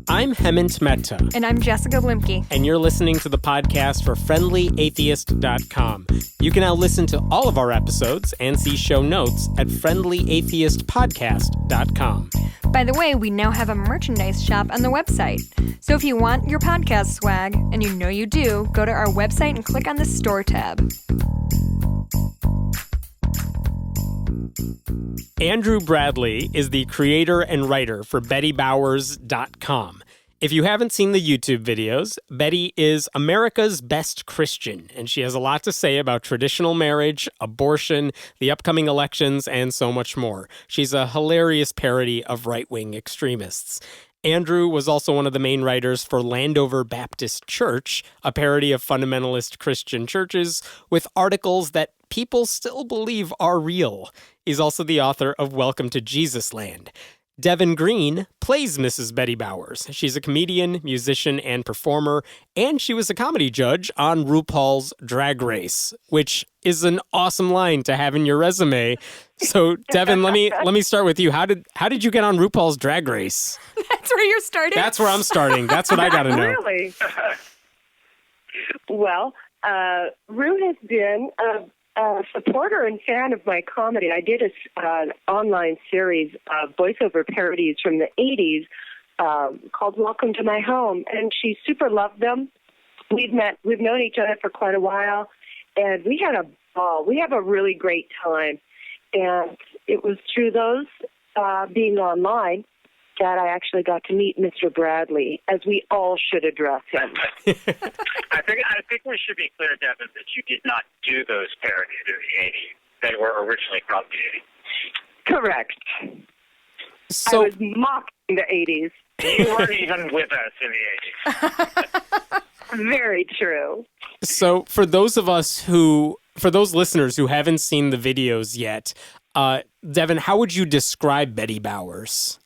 I'm Hemant Mehta. And I'm Jessica Blimke. And you're listening to the podcast for FriendlyAtheist.com. You can now listen to all of our episodes and see show notes at FriendlyAtheistPodcast.com. By the way, we now have a merchandise shop on the website. So if you want your podcast swag, and you know you do, go to our website and click on the store tab. Andrew Bradley is the creator and writer for BettyBowers.com. If you haven't seen the YouTube videos, Betty is America's best Christian, and she has a lot to say about traditional marriage, abortion, the upcoming elections, and so much more. She's a hilarious parody of right-wing extremists. Andrew was also one of the main writers for Landover Baptist Church, a parody of fundamentalist Christian churches, with articles that people still believe are real. He's also the author of Welcome to JesusLand. Deven Green plays Mrs. Betty Bowers. She's a comedian, musician, and performer, and she was a comedy judge on RuPaul's Drag Race, which is an awesome line to have in your resume. So, Deven, let me start with you. How did you get on RuPaul's Drag Race? That's where you're starting? That's where I'm starting. That's what I got to know. Really? Well, Ru has been a supporter and fan of my comedy. I did an online series of voiceover parodies from the 80s called Welcome to My Home, and she super loved them. We've known each other for quite a while, and we had a ball. We have a really great time, and it was through those being online that I actually got to meet Mr. Bradley, as we all should address him. I think we should be clear, Deven, that you did not do those parodies in the 80s. They were originally from the 80s. Correct. So, I was mocking the 80s. You weren't even with us in the 80s. Very true. So for those listeners who haven't seen the videos yet, Deven, how would you describe Betty Bowers?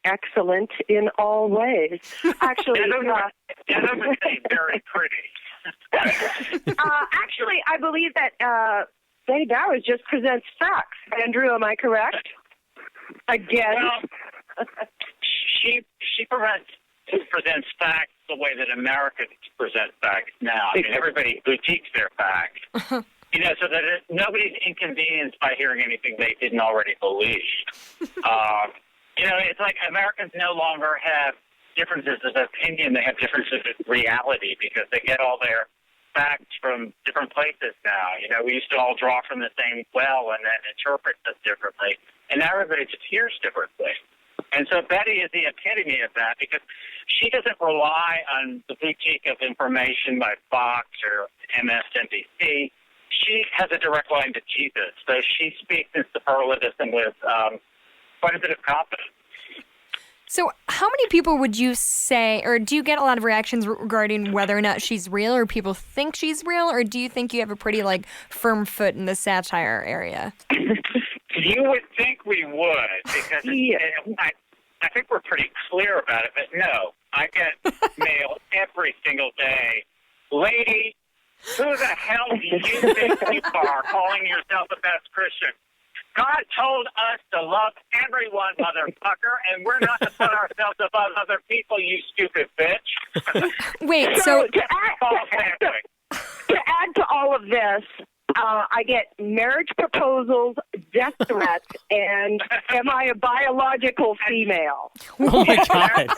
Excellent in all ways. Actually, Deven say very pretty. Actually, I believe that Betty Bowers just presents facts. Andrew, am I correct? Again. Well, she presents facts the way that Americans present facts now. I mean, everybody boutiques their facts. So that nobody's inconvenienced by hearing anything they didn't already believe. It's like Americans no longer have differences of opinion. They have differences of reality because they get all their facts from different places now. We used to all draw from the same well and then interpret them differently. And now everybody just hears differently. And so Betty is the epitome of that because she doesn't rely on the boutique of information by Fox or MSNBC. She has a direct line to Jesus. So she speaks in superlatives and with quite a bit of confidence. So how many people would you say, or do you get a lot of reactions regarding whether or not she's real, or people think she's real, or do you think you have a pretty, firm foot in the satire area? You would think we would, because I think we're pretty clear about it, but no. I get mail every single day. Lady, who the hell do you think you are calling yourself the best Christian? God told us to love everyone, motherfucker, and we're not to put ourselves above other people, you stupid bitch. Wait, so to add to all of this, I get marriage proposals, death threats, and am I a biological female? Oh, my God.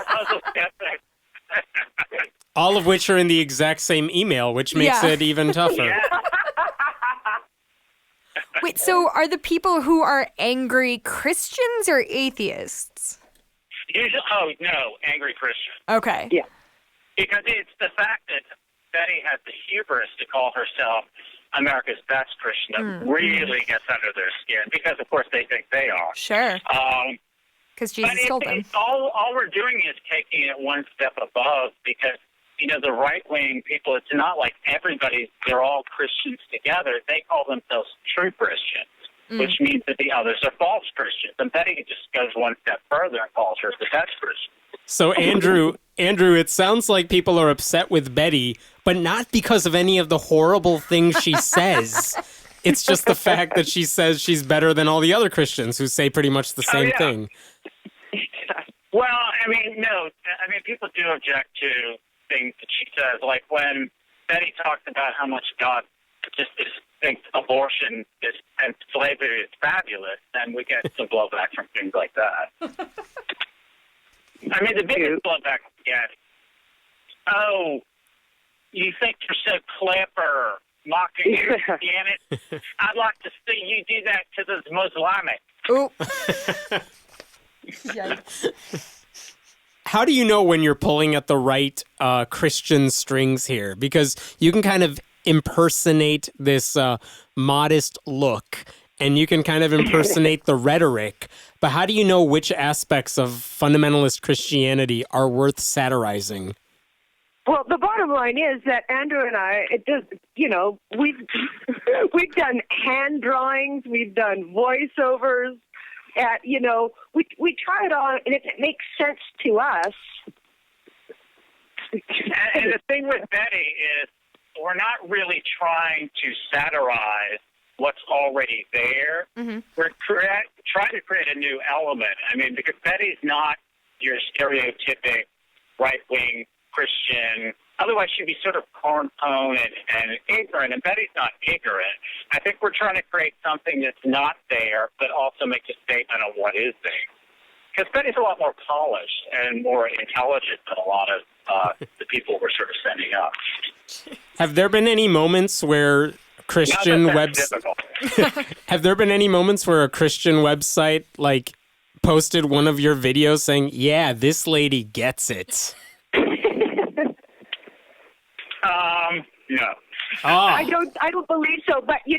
All of which are in the exact same email, which makes it even tougher. Yeah. Wait, so are the people who are angry Christians or atheists? Angry Christians. Okay. Yeah. Because it's the fact that Betty has the hubris to call herself America's best Christian that really gets under their skin, because, of course, they think they are. Sure. Because Jesus told them. All we're doing is taking it one step above, because, the right-wing people, it's not like they're all Christians together. They call themselves true Christians, which means that the others are false Christians. And Betty just goes one step further and calls her the best Christian. So, Andrew, it sounds like people are upset with Betty, but not because of any of the horrible things she says. It's just the fact that she says she's better than all the other Christians who say pretty much the same thing. Well, I mean, no. I mean, people do object to things that she says, like when Betty talks about how much God just thinks abortion and slavery is fabulous, then we get some blowback from things like that. I mean, the biggest blowback we get, oh, you think you're so clever, mocking Christianity. I'd like to see you do that to the Muslimic. Oop. Yikes. How do you know when you're pulling at the right Christian strings here? Because you can kind of impersonate this modest look, and you can kind of impersonate the rhetoric. But how do you know which aspects of fundamentalist Christianity are worth satirizing? Well, the bottom line is that Andrew and I, we've done hand drawings, we've done voiceovers. We try it on, and if it makes sense to us. And the thing with Betty is we're not really trying to satirize what's already there. Mm-hmm. We're trying to create a new element. I mean, because Betty's not your stereotypic right-wing Christian. Otherwise, she'd be sort of cornpone and ignorant, and Betty's not ignorant. I think we're trying to create something that's not there, but also make a statement on what is there. Because Betty's a lot more polished and more intelligent than a lot of the people we're sort of sending up. Have there been any moments where Christian Have there been any moments where a Christian website like posted one of your videos saying, "Yeah, this lady gets it"? No. Oh. I don't believe so. But, we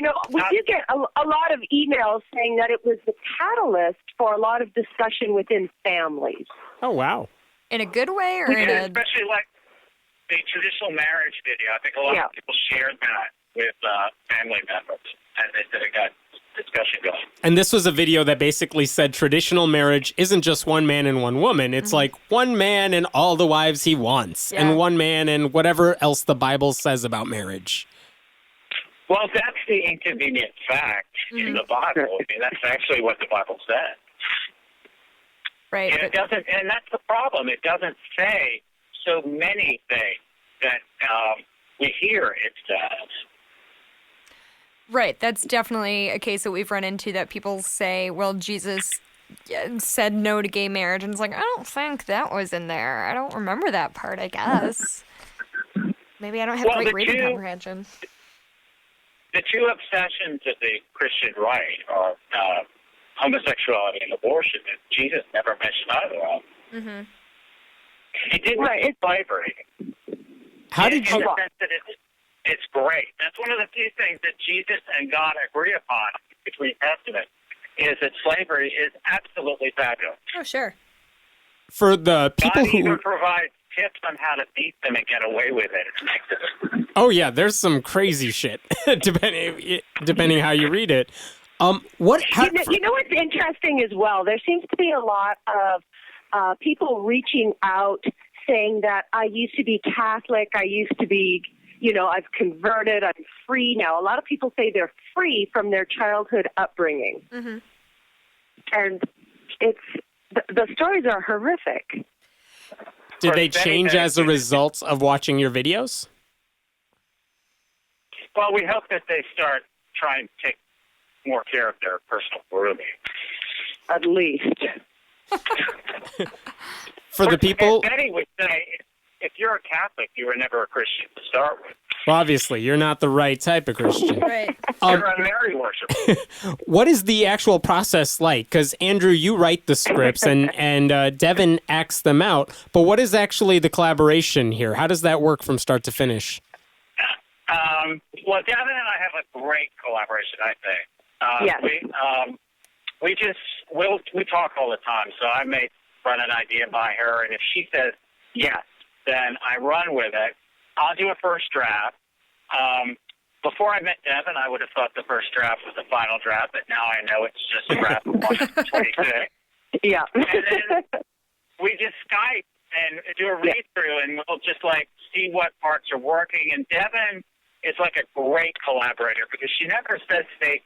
do get a lot of emails saying that it was the catalyst for a lot of discussion within families. Oh, wow. In a good way or in a... Especially like the traditional marriage video. I think a lot of people shared that with family members. And they said it got discussion going. And this was a video that basically said traditional marriage isn't just one man and one woman. It's like one man and all the wives he wants, and one man and whatever else the Bible says about marriage. Well, that's the inconvenient fact in the Bible. I mean, that's actually what the Bible says. Right. And it doesn't, and that's the problem. It doesn't say so many things that we hear it says. Right. That's definitely a case that we've run into, that people say, well, Jesus said no to gay marriage. And it's like, I don't think that was in there. I don't remember that part, I guess. Maybe I don't have great reading comprehension. The two obsessions of the Christian right are homosexuality and abortion, and Jesus never mentioned either of them. Mm-hmm. He didn't mention slavery. How did you... In the sense that it's great. That's one of the few things that Jesus and God agree upon between Testament, is that slavery is absolutely fabulous. Oh, sure. For the people God even provides tips on how to beat them and get away with it. Oh, yeah, there's some crazy shit, depending how you read it. You know what's interesting as well? There seems to be a lot of people reaching out saying that I used to be Catholic, I used to be... I've converted, I'm free now. A lot of people say they're free from their childhood upbringing. Mm-hmm. And the stories are horrific. Did they change as a result of watching your videos? Well, we hope that they start trying to take more care of their personal grooming. At least. For the people... Betty would say... If you're a Catholic, you were never a Christian to start with. Well, obviously, you're not the right type of Christian. Right. You're a Mary worshiper. What is the actual process like? Because, Andrew, you write the scripts and Deven acts them out. But what is actually the collaboration here? How does that work from start to finish? Well, Deven and I have a great collaboration, I think. Yes. We talk all the time. So I may run an idea by her, and if she says yes, then I run with it. I'll do a first draft. Before I met Deven, I would have thought the first draft was the final draft, but now I know it's just a draft of 126. Yeah. And then we just Skype and do a read-through, and we'll just, see what parts are working. And Deven is like a great collaborator because she never says to me,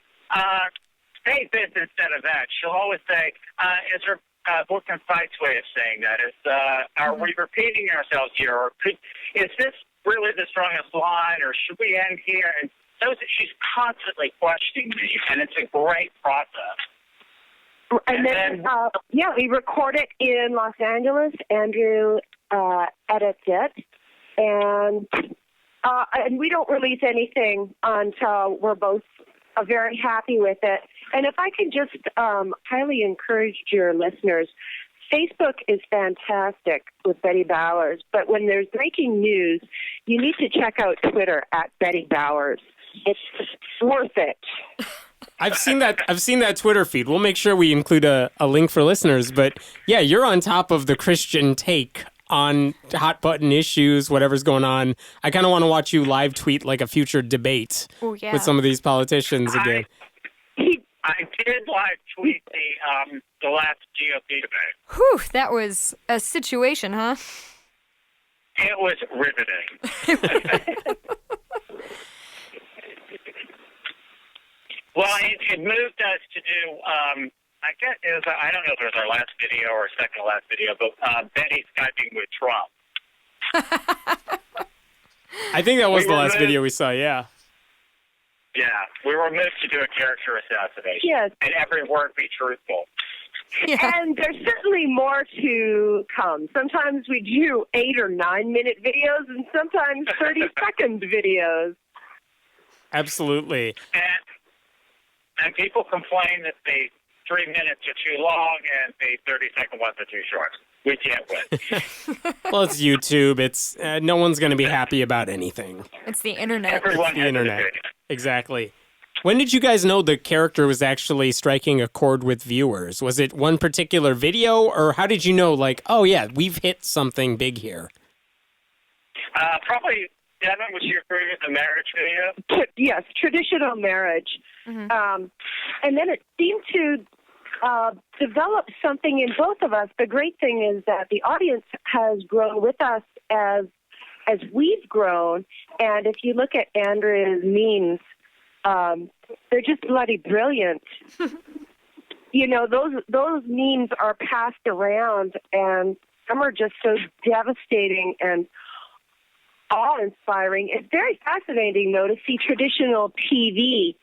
say this instead of that. She'll always say, is her more concise way of saying that? Are we repeating ourselves here? Or is this really the strongest line? Or should we end here? And so she's constantly questioning me, and it's a great process. And then we record it in Los Angeles. Andrew edits it, and we don't release anything until we're both very happy with it. And if I could just highly encourage your listeners, Facebook is fantastic with Betty Bowers, but when there's breaking news, you need to check out Twitter at Betty Bowers. It's worth it. I've seen that Twitter feed. We'll make sure we include a link for listeners. But yeah, you're on top of the Christian take on hot button issues, whatever's going on. I kind of want to watch you live tweet like a future debate with some of these politicians again. I did live tweet the last GOP debate. Whew, that was a situation, huh? It was riveting. Well, it moved us to do, I don't know if it was our last video or second to last video, but Betty Skyping with Trump. I think that was the last video we saw, yeah. Yeah, we were moved to do a character assassination. Yes. And every word be truthful. Yeah. And there's certainly more to come. Sometimes we do 8 or 9 minute videos and sometimes 30-second videos. Absolutely. And people complain that the 3 minutes are too long and the 30-second ones are too short. We can't win. Well, it's YouTube. It's no one's going to be happy about anything. It's the internet. Everyone it's the has internet. an opinion. Exactly. When did you guys know the character was actually striking a chord with viewers? Was it one particular video, or how did you know, like, oh, yeah, we've hit something big here? Probably, Deven, was you referring to the marriage video? Yes, traditional marriage. Mm-hmm. And then it seemed to develop something in both of us. The great thing is that the audience has grown with us as we've grown. And if you look at Andrew's memes, they're just bloody brilliant. You know, those memes are passed around, and some are just so devastating and awe-inspiring. It's very fascinating, though, to see traditional TV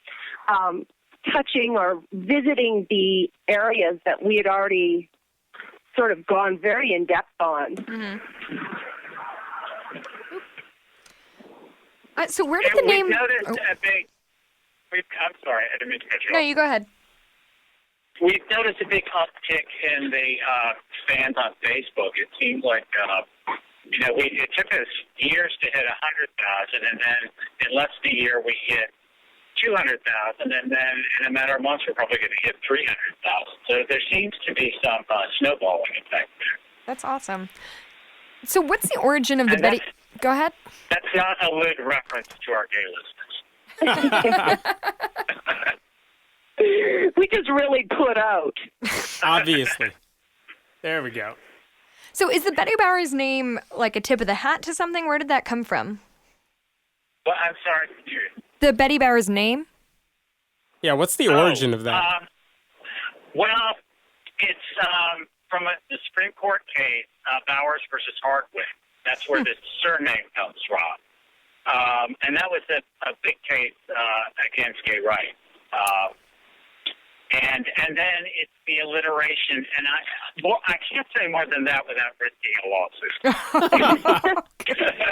touching or visiting the areas that we had already sort of gone very in-depth on. Mm-hmm. So where did the name... I'm sorry, I didn't mean to cut you off. No, you go ahead. We've noticed a big uptick in the fans on Facebook. It seems like, it took us years to hit 100,000, and then in less than a year we hit 200,000, and then in a matter of months we're probably going to hit 300,000. So there seems to be some snowballing effect there. That's awesome. So what's the origin of the Betty... Go ahead. That's not a lewd reference to our gay listeners. We just really put out. Obviously. There we go. So is the Betty Bowers name like a tip of the hat to something? Where did that come from? Well, I'm sorry. The Betty Bowers name? Yeah, what's the origin of that? Well, it's from the Supreme Court case, Bowers versus Hardwick. That's where the surname comes from. And that was a big case against gay rights. And then it's the alliteration, and I can't say more than that without risking a lawsuit.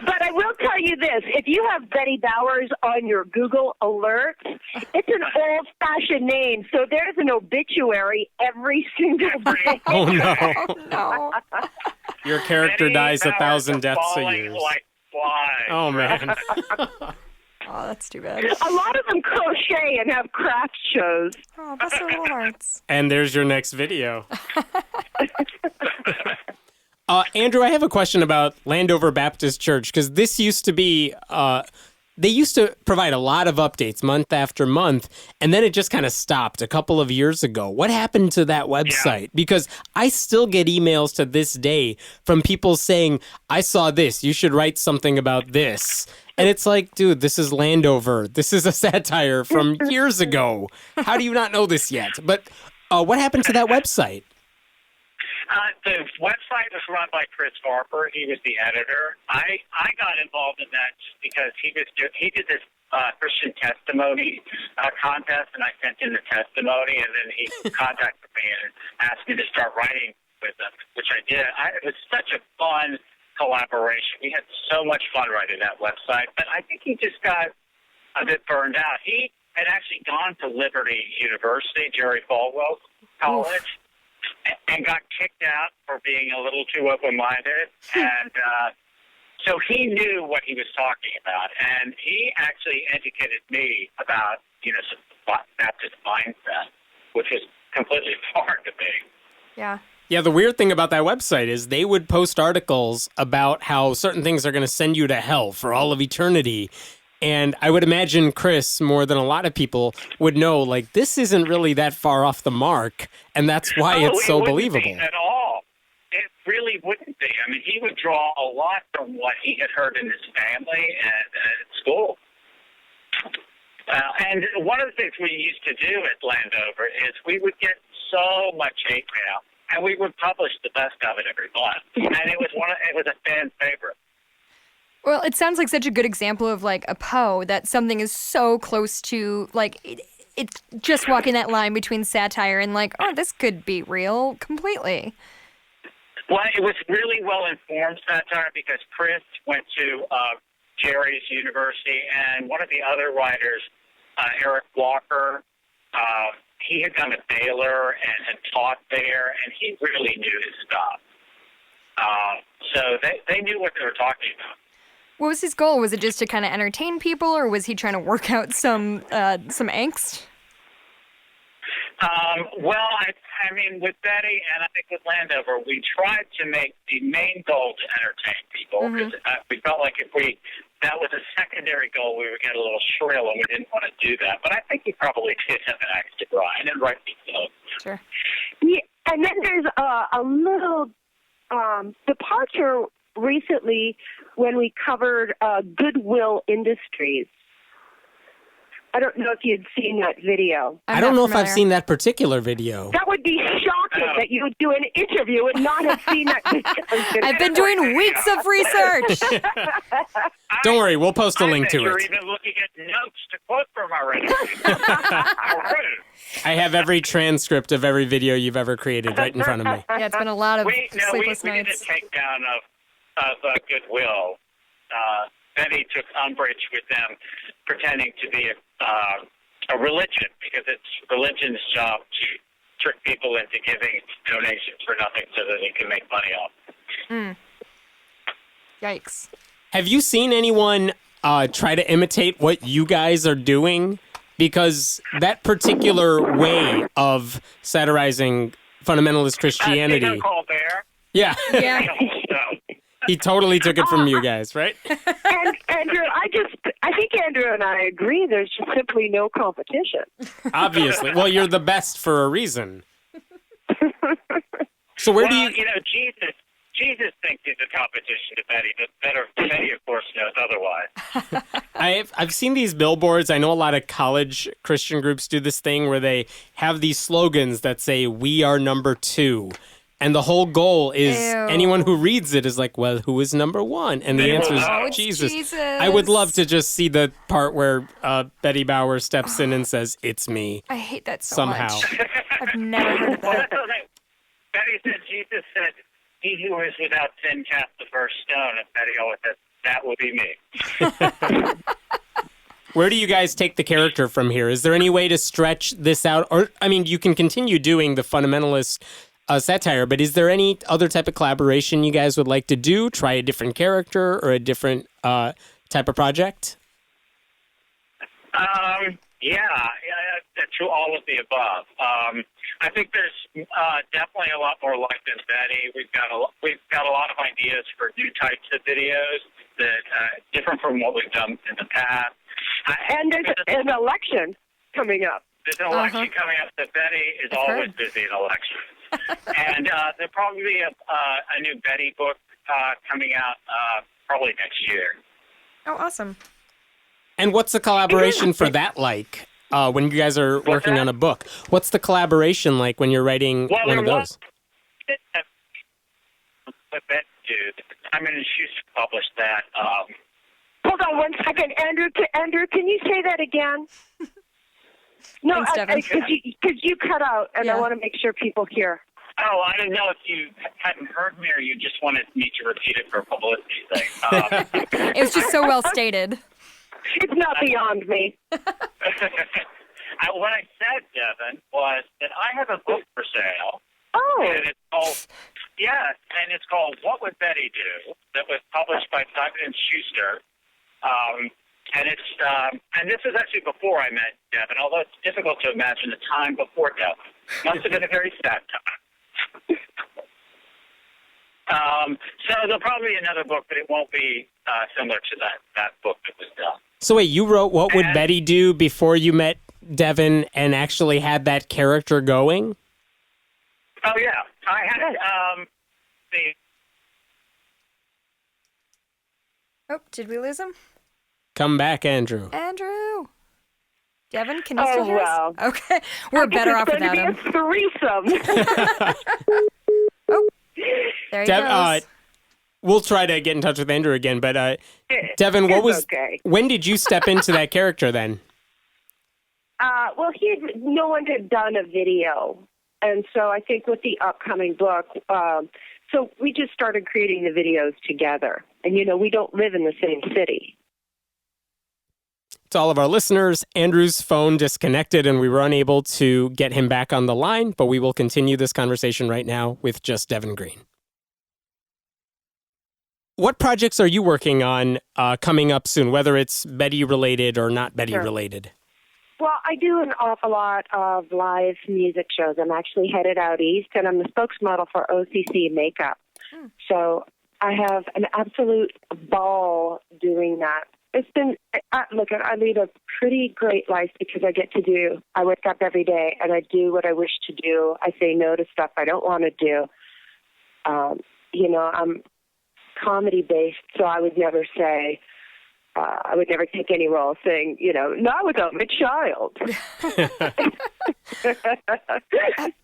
But I will tell you this: if you have Betty Bowers on your Google alert, it's an old-fashioned name, so there's an obituary every single day. Oh no! No. Your character dies 1,000 deaths a year. Like flies. Oh man! Oh, that's too bad. A lot of them crochet and have craft shows. Oh, bless their little hearts. And there's your next video. Andrew, I have a question about Landover Baptist Church, because this used to be, they used to provide a lot of updates month after month, and then it just kind of stopped a couple of years ago. What happened to that website? Yeah. Because I still get emails to this day from people saying, I saw this, you should write something about this. And it's like, dude, this is Landover. This is a satire from years ago. How do you not know this yet? But what happened to that website? The website was run by Chris Harper. He was the editor. I got involved in that just because he did this Christian testimony contest, and I sent in the testimony, and then he contacted me and asked me to start writing with him, which I did. It was such a fun collaboration. We had so much fun writing that website, but I think he just got a bit burned out. He had actually gone to Liberty University, Jerry Falwell's college, and got kicked out for being a little too open-minded, and so he knew what he was talking about, and he actually educated me about, some Baptist mindset, which was completely foreign to me. Yeah. Yeah, the weird thing about that website is they would post articles about how certain things are going to send you to hell for all of eternity. And I would imagine Chris, more than a lot of people, would know, like, this isn't really that far off the mark, and that's why it's so believable. Be at all. It really wouldn't be. I mean, he would draw a lot from what he had heard in his family and at school. And one of the things we used to do at Landover is we would get so much hate mail, and we would publish the best of it every month. And it was a fan favorite. Well, it sounds like such a good example of like a Poe, that something is so close to like it's just walking that line between satire and like, oh, this could be real completely. Well, it was really well-informed satire because Chris went to Jerry's University, and one of the other writers, Eric Walker, he had gone to Baylor and had taught there, and he really knew his stuff. So they knew what they were talking about. What was his goal? Was it just to kind of entertain people, or was he trying to work out some angst? Well, I mean, with Betty and I think with Landover, we tried to make the main goal to entertain people. Because we felt like if that was a secondary goal, we would get a little shrill, and we didn't want to do that. But I think he probably did have an axe to grind, and rightly so. Sure. Yeah, and then there's a little departure recently when we covered Goodwill Industries. I don't know if you'd seen that video. I don't know if I've seen that particular video. That would be shocking that you would do an interview and not have seen that video. I've been doing weeks of research. Don't worry, we'll post a link to You're it. even looking at notes to quote from already. I have every transcript of every video you've ever created right in front of me. Yeah, it's been a lot of sleepless we did a nights. takedown of Goodwill. Betty took umbrage with them pretending to be a religion, because it's religion's job to trick people into giving donations for nothing so that they can make money off. Yikes. Have you seen anyone try to imitate what you guys are doing? Because that particular way of satirizing fundamentalist Christianity. Peter Colbert. Yeah. Yeah. He totally took it from you guys, right? And Andrew, I think Andrew and I agree there's just simply no competition. Obviously. Well, you're the best for a reason. So where do you... Jesus thinks he's a competition to Betty, but Betty, of course, knows otherwise. I've seen these billboards. I know a lot of college Christian groups do this thing where they have these slogans that say, "We are number 2." And the whole goal is anyone who reads it is like, well, who is number 1? And the answer is Jesus. I would love to just see the part where Betty Bauer steps in and says, "It's me." I hate that so somehow. much. I've never heard of that. Betty said, Jesus said, "He who is without sin cast the first stone." And Betty always says, "That will be me." Where do you guys take the character from here? Is there any way to stretch this out? Or, I mean, you can continue doing the fundamentalist satire, but is there any other type of collaboration you guys would like to do? Try a different character or a different type of project? To all of the above. I think there's definitely a lot more life than Betty. We've got a lot of ideas for new types of videos that different from what we've done in the past. And there's an election coming up. There's an election coming up. So Betty is always busy in elections. And there'll probably be a new Betty book coming out probably next year. Oh, awesome. And what's the collaboration for that like when you guys are working on a book? What's the collaboration like when you're writing one of those? Simon & Schuster published that. Hold on 1 second, Andrew. Andrew, can you say that again? No, because you cut out, and I want to make sure people hear. Oh, I don't know if you hadn't heard me or you just wanted me to repeat it for a publicity thing. It was just so well stated. It's not beyond me. What I said, Deven, was that I have a book for sale. Oh. And it's called, and it's called What Would Betty Do? That was published by Simon & Schuster. And it's and this was actually before I met Deven, although it's difficult to imagine the time before Deven. Must have been a very sad time. So there'll probably be another book, but it won't be similar to that book that was done. So wait, you wrote What Would Betty Do before you met Deven and actually had that character going? Oh, yeah. I had Oh, did we lose him? Come back, Andrew. Andrew. Deven, can you still hear us? Well. Okay. We're better off without him. It's going to be a threesome. Oh, there he goes. We'll try to get in touch with Andrew again, but Deven, when did you step into that character then? Well, no one had done a video. And so I think with the upcoming book, so we just started creating the videos together. And, we don't live in the same city. To all of our listeners, Andrew's phone disconnected and we were unable to get him back on the line, but we will continue this conversation right now with just Deven Green. What projects are you working on coming up soon, whether it's Betty-related or not Betty-related? Well, I do an awful lot of live music shows. I'm actually headed out east, and I'm the spokesmodel for OCC Makeup. So I have an absolute ball doing that. It's been, look, I lead a pretty great life because I wake up every day and I do what I wish to do. I say no to stuff I don't want to do. I'm comedy-based, so I would never say, I would never take any role saying, not without my child.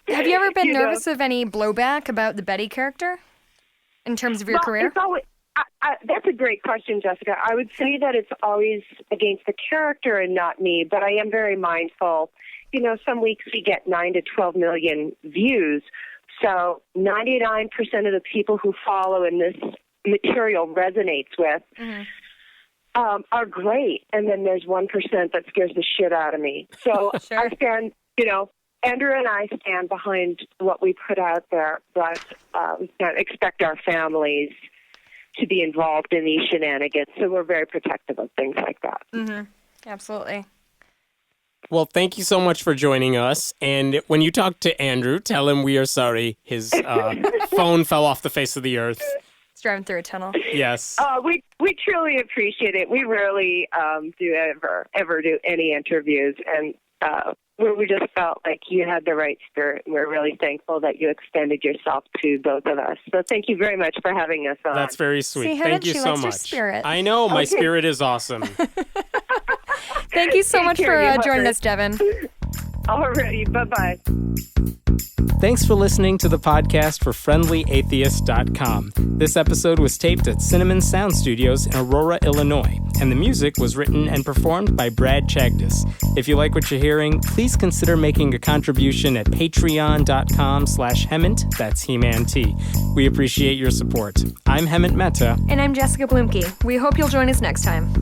Have you ever been nervous of any blowback about the Betty character in terms of your career? It's always, that's a great question, Jessica. I would say that it's always against the character and not me, but I am very mindful. Some weeks we get 9 to 12 million views, so 99% of the people who follow and this material resonates with are great, and then there's 1% that scares the shit out of me. So sure. I stand, Andrew and I stand behind what we put out there, but we can't expect our families to be involved in these shenanigans, so we're very protective of things like that. Mm-hmm. Absolutely. Well, thank you so much for joining us. And when you talk to Andrew, tell him we are sorry his phone fell off the face of the earth. It's driving through a tunnel. Yes. We truly appreciate it. We rarely do ever do any interviews, and we just felt like you had the right spirit, and we're really thankful that you extended yourself to both of us. So thank you very much for having us on. That's very sweet. See, thank you so much. Your spirit. I know, my spirit is awesome. Thank you so much for joining us, Deven. Alrighty, bye-bye. Thanks for listening to the podcast for FriendlyAtheist.com. This episode was taped at Cinnamon Sound Studios in Aurora, Illinois, and the music was written and performed by Brad Chagdis. If you like what you're hearing, please consider making a contribution at patreon.com/Hemant, that's He-Man-T. We appreciate your support. I'm Hemant Mehta. And I'm Jessica Blumke. We hope you'll join us next time.